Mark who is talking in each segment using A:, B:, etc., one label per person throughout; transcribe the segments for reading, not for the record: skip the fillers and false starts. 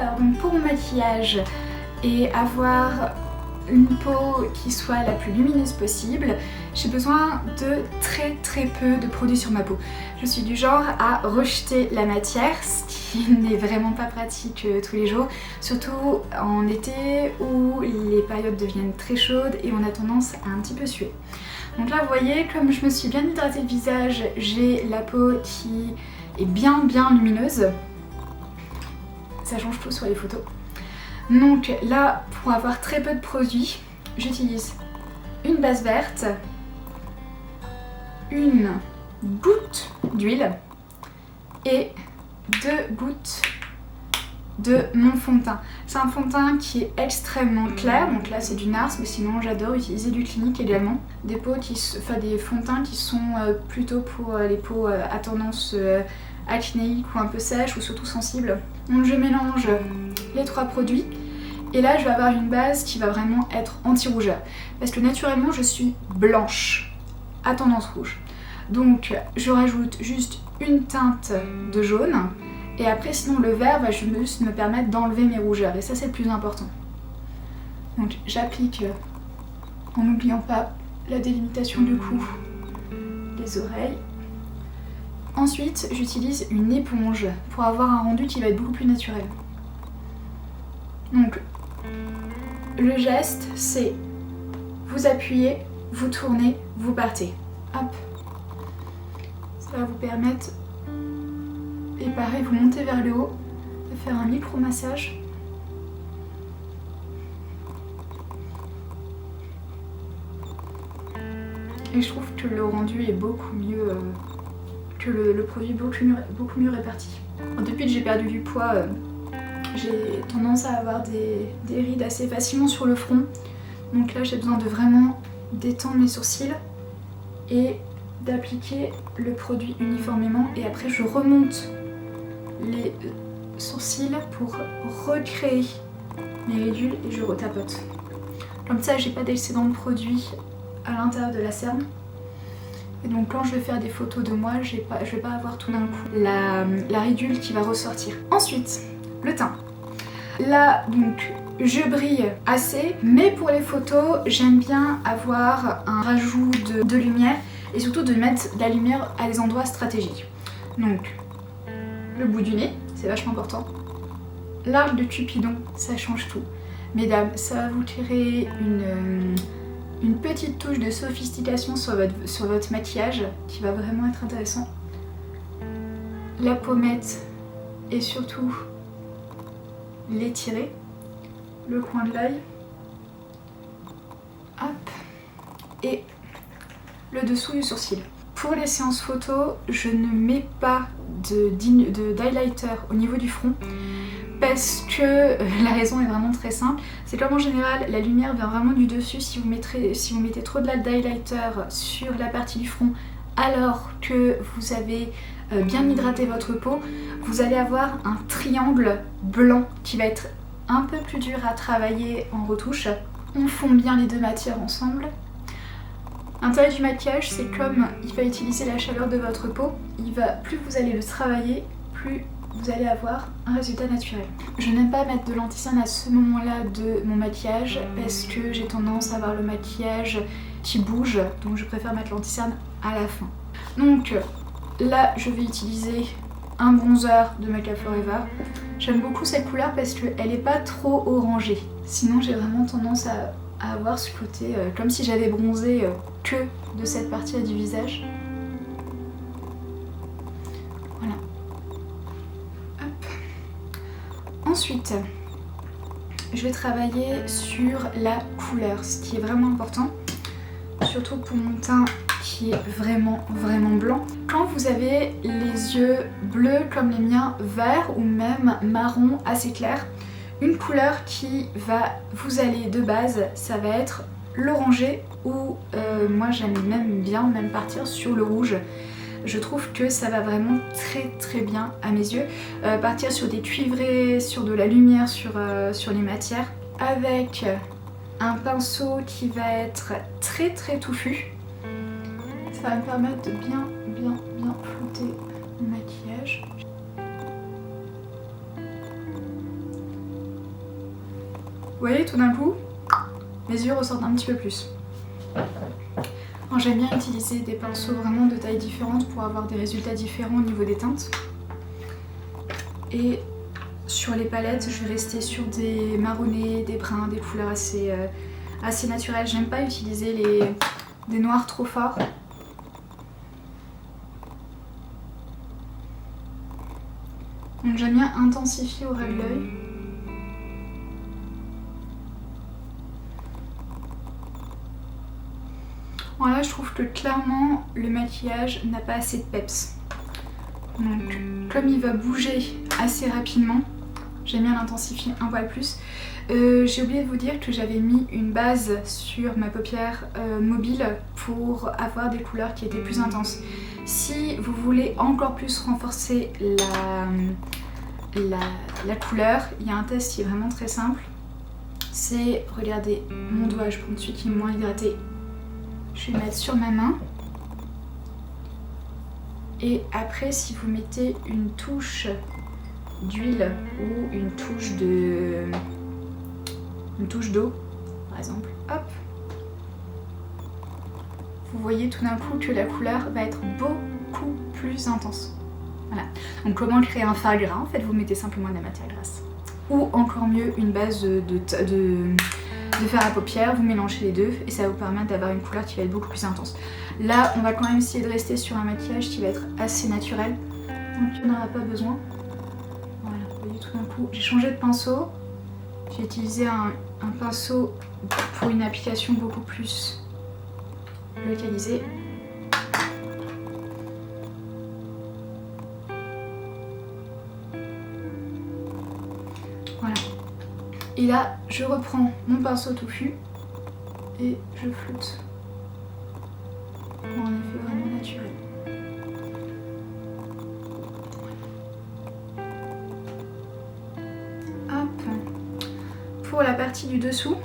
A: Alors donc pour mon maquillage et avoir une peau qui soit la plus lumineuse possible, j'ai besoin de très peu de produits sur ma peau. Je suis du genre à rejeter la matière, ce qui n'est vraiment pas pratique tous les jours, surtout en été où les périodes deviennent très chaudes et on a tendance à un petit peu suer. Donc là vous voyez, comme je me suis bien hydratée le visage, j'ai la peau qui est bien lumineuse. Ça change tout sur les photos. Donc là, pour avoir très peu de produits, j'utilise une base verte, une goutte d'huile et 2 gouttes de mon fond de teint. C'est un fond de teint qui est extrêmement clair, donc là c'est du NARS, mais sinon j'adore utiliser du Clinique également. Des fonds de teint qui sont plutôt pour les peaux à tendance acnéique ou un peu sèche ou surtout sensible. Donc je mélange les 3 produits et là je vais avoir une base qui va vraiment être anti-rougeur parce que naturellement je suis blanche à tendance rouge. Donc je rajoute juste une teinte de jaune et après sinon le vert va juste me permettre d'enlever mes rougeurs et ça c'est le plus important. Donc j'applique en n'oubliant pas la délimitation du cou, des oreilles. Ensuite, j'utilise une éponge pour avoir un rendu qui va être beaucoup plus naturel. Donc, le geste, c'est vous appuyez, vous tournez, vous partez. Hop. Ça va vous permettre, et pareil, vous montez vers le haut, de faire un micro-massage. Et je trouve que le rendu est beaucoup mieux... que le produit est beaucoup mieux réparti. Depuis que j'ai perdu du poids, j'ai tendance à avoir des rides assez facilement sur le front. Donc là j'ai besoin de vraiment détendre mes sourcils et d'appliquer le produit uniformément. Et après je remonte les sourcils pour recréer mes ridules et je retapote. Comme ça j'ai pas d'excédent de produit à l'intérieur de la cerne. Et donc quand je vais faire des photos de moi, je vais pas avoir tout d'un coup la ridule qui va ressortir. Ensuite, le teint. Là, donc, je brille assez, mais pour les photos, j'aime bien avoir un rajout de lumière et surtout de mettre de la lumière à des endroits stratégiques. Donc, le bout du nez, c'est vachement important. L'arc de Cupidon, ça change tout. Mesdames, ça va vous créer une petite touche de sophistication sur votre maquillage qui va vraiment être intéressant. La pommette et surtout l'étirer, le coin de l'œil, hop, et le dessous du sourcil. Pour les séances photo, je ne mets pas d'highlighter au niveau du front parce que la raison est vraiment très simple, c'est comme en général la lumière vient vraiment du dessus. Si vous mettez trop de d'highlighter sur la partie du front alors que vous avez bien hydraté votre peau, vous allez avoir un triangle blanc qui va être un peu plus dur à travailler en retouche. On fond bien les deux matières ensemble. L'intérêt du maquillage, c'est comme il va utiliser la chaleur de votre peau, plus vous allez le travailler, plus vous allez avoir un résultat naturel. Je n'aime pas mettre de l'anti-cerne à ce moment-là de mon maquillage parce que j'ai tendance à avoir le maquillage qui bouge, donc je préfère mettre l'anti-cerne à la fin. Donc là, je vais utiliser un bronzer de Make Up For Ever. J'aime beaucoup cette couleur parce qu'elle n'est pas trop orangée. Sinon, j'ai vraiment tendance à avoir ce côté comme si j'avais bronzé que de cette partie-là du visage. Voilà. Hop. Ensuite, je vais travailler sur la couleur, ce qui est vraiment important, surtout pour mon teint qui est vraiment blanc. Quand vous avez les yeux bleus comme les miens, verts ou même marron assez clair, une couleur qui va vous aller de base, ça va être l'orangé ou moi j'aime bien partir sur le rouge. Je trouve que ça va vraiment très bien à mes yeux. Partir sur des cuivrés, sur de la lumière, sur les matières, avec un pinceau qui va être très touffu. Ça va me permettre de bien flouter le maquillage. voyez, tout d'un coup, mes yeux ressortent un petit peu plus. J'aime bien utiliser des pinceaux vraiment de tailles différentes pour avoir des résultats différents au niveau des teintes. Et sur les palettes, je vais rester sur des marronnés, des bruns, des couleurs assez naturelles. J'aime pas utiliser des noirs trop forts. Donc j'aime bien intensifier au ras de l'œil. Voilà, je trouve que clairement le maquillage n'a pas assez de peps. Donc comme il va bouger assez rapidement, j'aime bien l'intensifier un poil plus. J'ai oublié de vous dire que j'avais mis une base sur ma paupière mobile pour avoir des couleurs qui étaient plus intenses. Si vous voulez encore plus renforcer la couleur, il y a un test qui est vraiment très simple. C'est, regardez, mon doigt, je prends celui qui est moins hydraté. Je vais le mettre sur ma main. Et après, si vous mettez une touche d'huile ou une touche d'eau, par exemple, hop, vous voyez tout d'un coup que la couleur va être beaucoup plus intense. Voilà. Donc comment créer un fard gras? En fait, vous mettez simplement de la matière grasse. Ou encore mieux, une base de fard à paupières, vous mélangez les deux et ça va vous permettre d'avoir une couleur qui va être beaucoup plus intense. Là, on va quand même essayer de rester sur un maquillage qui va être assez naturel, donc il n'y en aura pas besoin. Voilà, vous voyez tout d'un coup, j'ai changé de pinceau. J'ai utilisé un pinceau pour une application beaucoup plus localisée. Voilà. Et là, je reprends mon pinceau touffu et je floute pour un effet vraiment naturel. Hop. Pour la partie du dessous,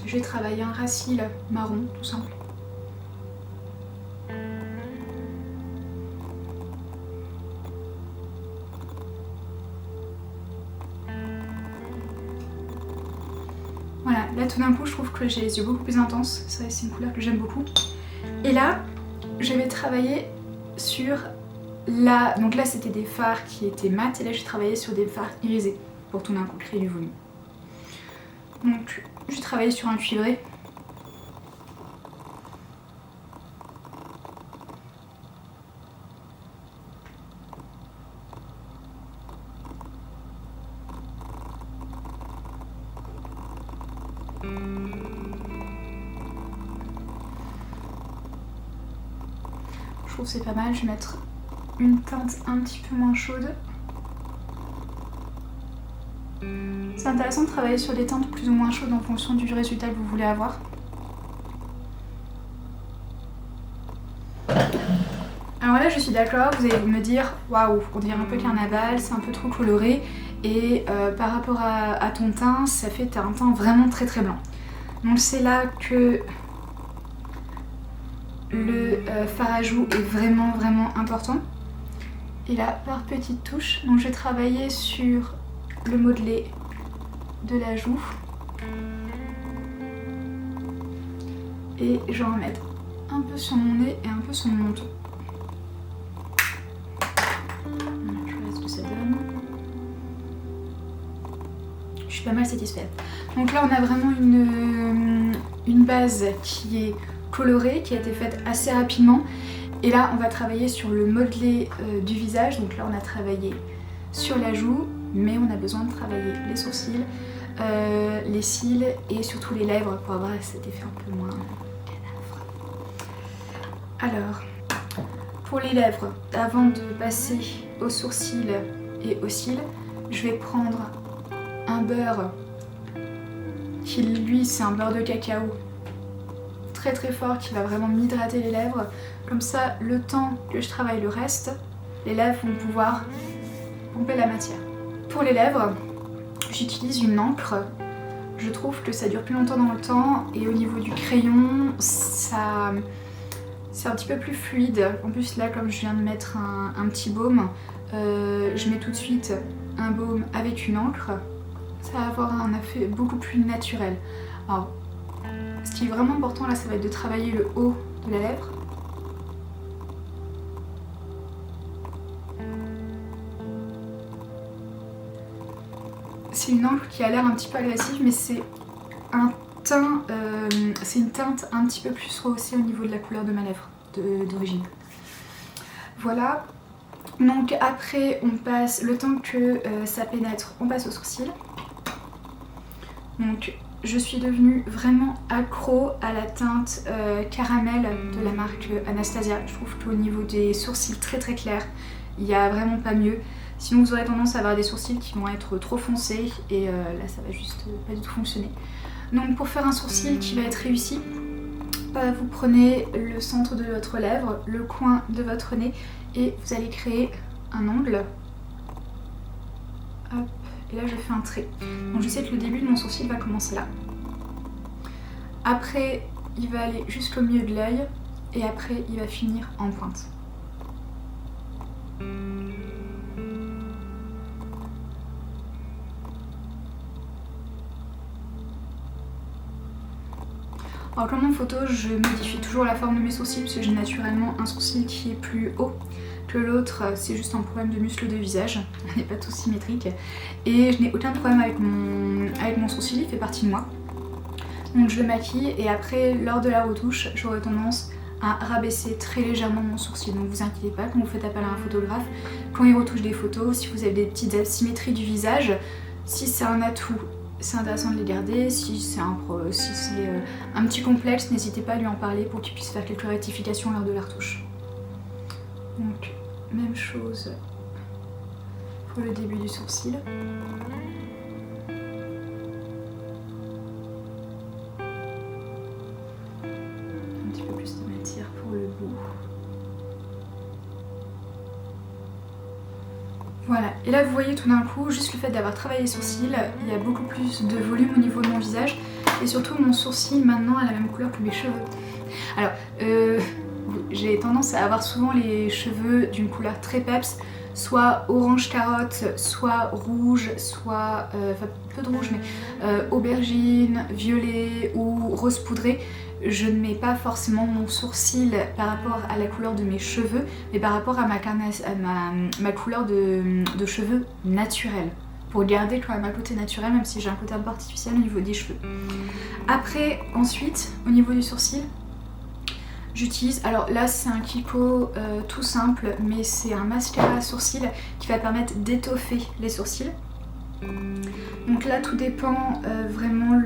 A: je vais travailler un ras cils marron tout simple. Voilà, là tout d'un coup je trouve que j'ai les yeux beaucoup plus intenses, c'est une couleur que j'aime beaucoup. Et là, je vais travailler sur donc là c'était des fards qui étaient mat et là je vais travailler sur des fards irisés pour tout d'un coup créer du volume. Donc je vais travailler sur un cuivré. Je trouve que c'est pas mal, je vais mettre une teinte un petit peu moins chaude. C'est intéressant de travailler sur des teintes plus ou moins chaudes en fonction du résultat que vous voulez avoir. Alors là je suis d'accord, vous allez me dire waouh, on dirait un peu carnaval, c'est un peu trop coloré et par rapport à ton teint, ça fait un teint vraiment très très blanc. Donc c'est là que le fard à joues est vraiment important. Et là par petites touches, donc je vais travailler sur le modelé de la joue et je vais en mettre un peu sur mon nez et un peu sur mon menton. Voilà, je vois ce que ça donne. Je suis pas mal satisfaite. Donc là on a vraiment une base qui est colorée, qui a été faite assez rapidement. Et là on va travailler sur le modelé du visage. Donc là on a travaillé sur la joue, mais on a besoin de travailler les sourcils, les cils et surtout les lèvres pour avoir cet effet un peu moins cadavre. Alors, pour les lèvres, avant de passer aux sourcils et aux cils, je vais prendre un beurre qui lui c'est un beurre de cacao très fort qui va vraiment m'hydrater les lèvres. Comme ça, le temps que je travaille le reste, les lèvres vont pouvoir pomper la matière. Pour les lèvres, j'utilise une encre. Je trouve que ça dure plus longtemps dans le temps et au niveau du crayon, c'est un petit peu plus fluide. En plus là, comme je viens de mettre un petit baume, je mets tout de suite un baume avec une encre. ça va avoir un effet beaucoup plus naturel. Alors, ce qui est vraiment important là, ça va être de travailler le haut de la lèvre. C'est une encre qui a l'air un petit peu agressive, mais c'est un teint, c'est une teinte un petit peu plus rehaussée au niveau de la couleur de ma lèvre d'origine. Voilà. Donc après, on passe, le temps que ça pénètre, on passe au sourcil. Donc je suis devenue vraiment accro à la teinte caramel de la marque Anastasia. Je trouve qu'au niveau des sourcils très très clairs, il n'y a vraiment pas mieux. Sinon vous aurez tendance à avoir des sourcils qui vont être trop foncés et là ça va juste pas du tout fonctionner. Donc pour faire un sourcil qui va être réussi, vous prenez le centre de votre lèvre, le coin de votre nez et vous allez créer un angle. Hop, et là je fais un trait. Donc je sais que le début de mon sourcil va commencer là. Après il va aller jusqu'au milieu de l'œil et après il va finir en pointe. Alors comme en photo, je modifie toujours la forme de mes sourcils parce que j'ai naturellement un sourcil qui est plus haut que l'autre. C'est juste un problème de muscle de visage, on n'est pas tous symétriques. Et je n'ai aucun problème avec mon sourcil, il fait partie de moi. Donc je le maquille et après, lors de la retouche, j'aurai tendance à rabaisser très légèrement mon sourcil. Donc vous inquiétez pas, quand vous faites appel à un photographe, quand il retouche des photos, si vous avez des petites asymétries du visage, si c'est un atout, c'est intéressant de les garder. Si c'est un petit complexe, n'hésitez pas à lui en parler pour qu'il puisse faire quelques rectifications lors de la retouche. Donc, même chose pour le début du sourcil. Un petit peu plus de matière pour le bout. Voilà, et là vous voyez tout d'un coup, juste le fait d'avoir travaillé les sourcils, il y a beaucoup plus de volume au niveau de mon visage. Et surtout mon sourcil maintenant a la même couleur que mes cheveux. Alors, j'ai tendance à avoir souvent les cheveux d'une couleur très peps, soit orange carotte, soit rouge, soit, enfin peu de rouge mais aubergine, violet ou rose poudré. Je ne mets pas forcément mon sourcil par rapport à la couleur de mes cheveux, mais par rapport à ma couleur de cheveux naturelle. Pour garder quand même un côté naturel, même si j'ai un côté un peu artificiel au niveau des cheveux. Après, ensuite, au niveau du sourcil, j'utilise, alors là c'est un Kiko tout simple, mais c'est un mascara à sourcils qui va permettre d'étoffer les sourcils. Donc là tout dépend vraiment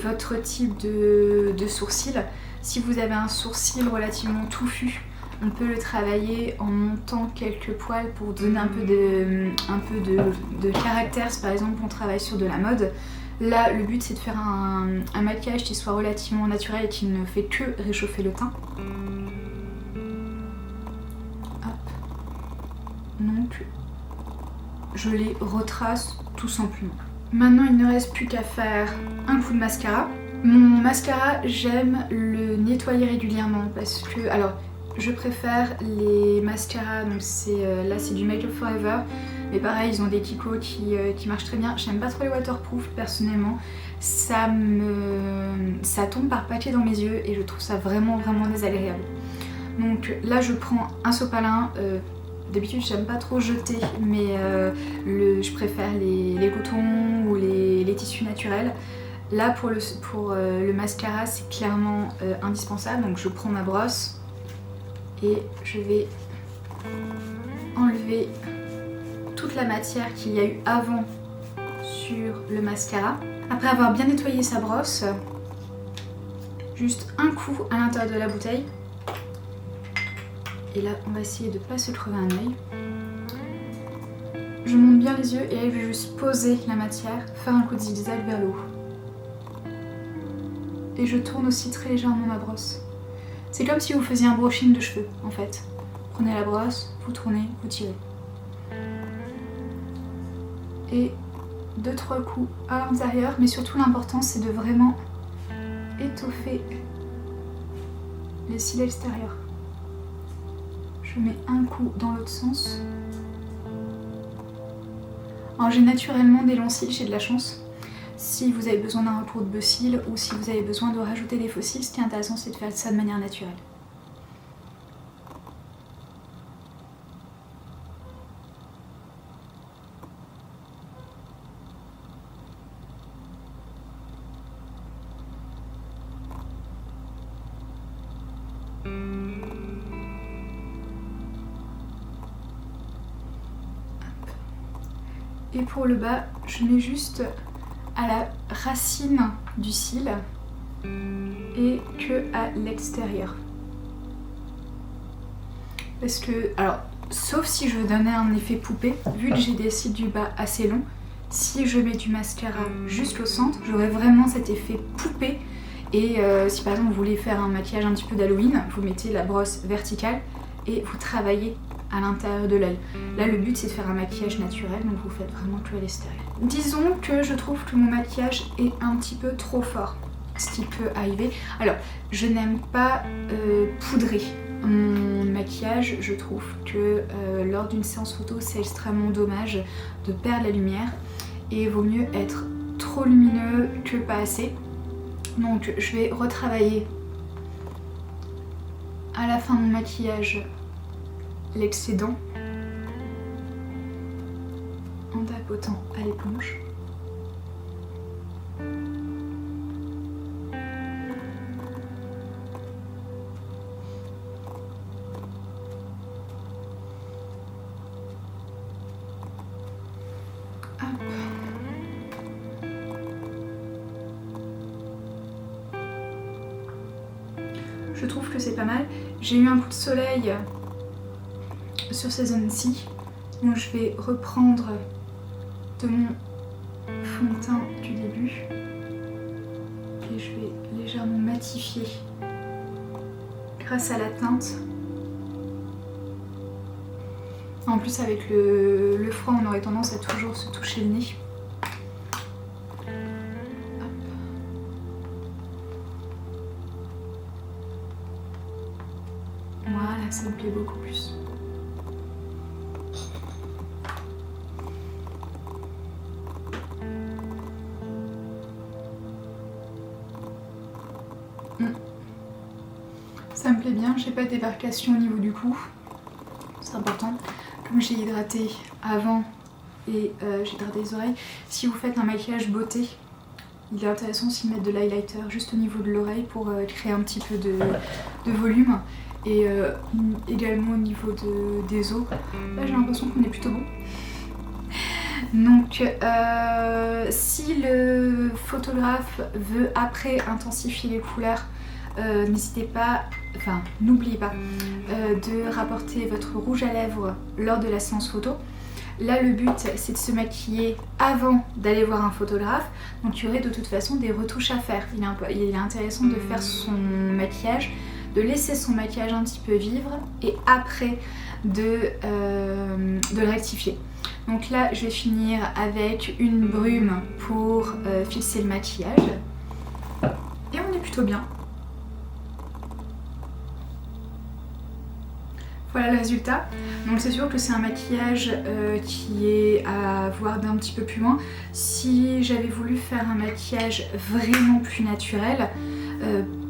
A: votre type de sourcil. Si vous avez un sourcil relativement touffu, on peut le travailler en montant quelques poils pour donner un peu de caractère. Si par exemple on travaille sur de la mode, là le but c'est de faire un maquillage qui soit relativement naturel et qui ne fait que réchauffer le teint. Hop. Donc je les retrace tout simplement. Maintenant il ne reste plus qu'à faire un coup de mascara. Mon mascara, j'aime le nettoyer régulièrement parce que, alors je préfère les mascaras, donc là c'est du Make Up For Ever, mais pareil ils ont des Kiko qui marchent très bien. J'aime pas trop les waterproof personnellement, ça tombe par paquet dans mes yeux et je trouve ça vraiment désagréable. Donc là je prends un sopalin, d'habitude j'aime pas trop jeter, mais je préfère les cotons ou les tissus naturels. Là pour le mascara c'est clairement indispensable, donc je prends ma brosse et je vais enlever toute la matière qu'il y a eu avant sur le mascara. Après avoir bien nettoyé sa brosse, juste un coup à l'intérieur de la bouteille. Et là on va essayer de ne pas se crever un œil. Je monte bien les yeux et là je vais juste poser la matière, faire un coup de zigzag vers le haut. Et je tourne aussi très légèrement ma brosse. C'est comme si vous faisiez un brushing de cheveux en fait. Prenez la brosse, vous tournez, vous tirez. Et 2-3 coups à l'intérieur, mais surtout l'important c'est de vraiment étoffer les cils extérieurs. Je mets un coup dans l'autre sens. Alors j'ai naturellement des longs cils, j'ai de la chance. si vous avez besoin d'un recours de beau cils ou si vous avez besoin de rajouter des faux cils. Ce qui est intéressant, c'est de faire ça de manière naturelle. Et pour le bas, je mets juste à la racine du cil et que à l'extérieur. Parce que, alors, sauf si je veux donner un effet poupée, vu que j'ai des cils du bas assez longs, si je mets du mascara juste au centre, j'aurai vraiment cet effet poupée. Et si par exemple vous voulez faire un maquillage un petit peu d'Halloween, vous mettez la brosse verticale et vous travaillez à l'intérieur de l'aile. Là le but c'est de faire un maquillage naturel, donc vous faites vraiment que à l'extérieur. Disons que je trouve que mon maquillage est un petit peu trop fort, ce qui peut arriver. Alors je n'aime pas poudrer mon maquillage, je trouve que lors d'une séance photo c'est extrêmement dommage de perdre la lumière et il vaut mieux être trop lumineux que pas assez. Donc je vais retravailler à la fin de mon maquillage l'excédent en tapotant à l'éponge. Hop. Je trouve que c'est pas mal. J'ai eu un coup de soleil sur ces zones-ci, donc je vais reprendre de mon fond de teint du début et je vais légèrement matifier grâce à la teinte. En plus avec le froid on aurait tendance à toujours se toucher le nez. Voilà, ça me plaît beaucoup plus. Ça me plaît bien, j'ai pas de débarcation au niveau du cou, c'est important. Comme j'ai hydraté avant et j'ai hydraté les oreilles, si vous faites un maquillage beauté, il est intéressant aussi de mettre de l'highlighter juste au niveau de l'oreille pour créer un petit peu de volume. Et également au niveau des os, là j'ai l'impression qu'on est plutôt bon. Donc si le photographe veut après intensifier les couleurs, n'hésitez pas, enfin n'oubliez pas de rapporter votre rouge à lèvres lors de la séance photo. Là le but c'est de se maquiller avant d'aller voir un photographe, donc il y aurait de toute façon des retouches à faire. Il est intéressant de faire son maquillage, de laisser son maquillage un petit peu vivre et après de le rectifier. Donc là je vais finir avec une brume pour fixer le maquillage et on est plutôt bien. Voilà le résultat. Donc c'est sûr que c'est un maquillage qui est à voir d'un petit peu plus loin. Si j'avais voulu faire un maquillage vraiment plus naturel,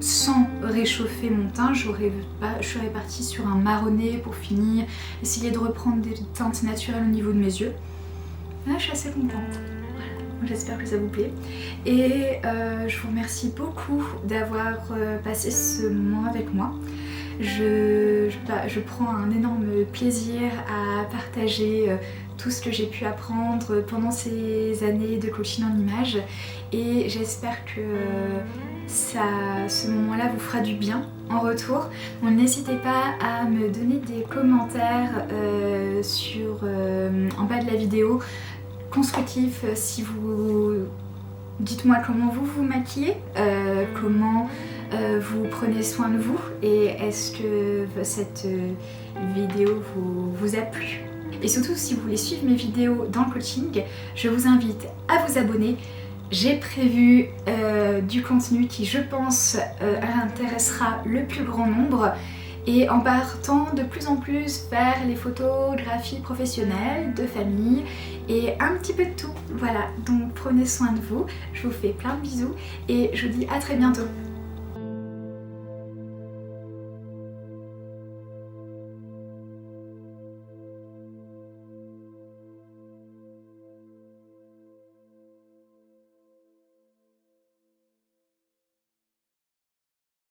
A: sans réchauffer mon teint, je serais partie sur un marronné pour finir, essayer de reprendre des teintes naturelles au niveau de mes yeux. Là je suis assez contente. Voilà. J'espère que ça vous plaît. Et je vous remercie beaucoup d'avoir passé ce moment avec moi. Je prends un énorme plaisir à partager tout ce que j'ai pu apprendre pendant ces années de coaching en images et j'espère que ce moment-là vous fera du bien en retour. Donc n'hésitez pas à me donner des commentaires en bas de la vidéo constructifs si vous... Dites-moi comment vous vous maquillez, comment vous prenez soin de vous et est-ce que cette vidéo vous a plu. Et surtout si vous voulez suivre mes vidéos dans le coaching, je vous invite à vous abonner. J'ai prévu du contenu qui je pense intéressera le plus grand nombre et en partant de plus en plus vers les photographies professionnelles, de famille et un petit peu de tout. Voilà, donc prenez soin de vous, je vous fais plein de bisous et je vous dis à très bientôt.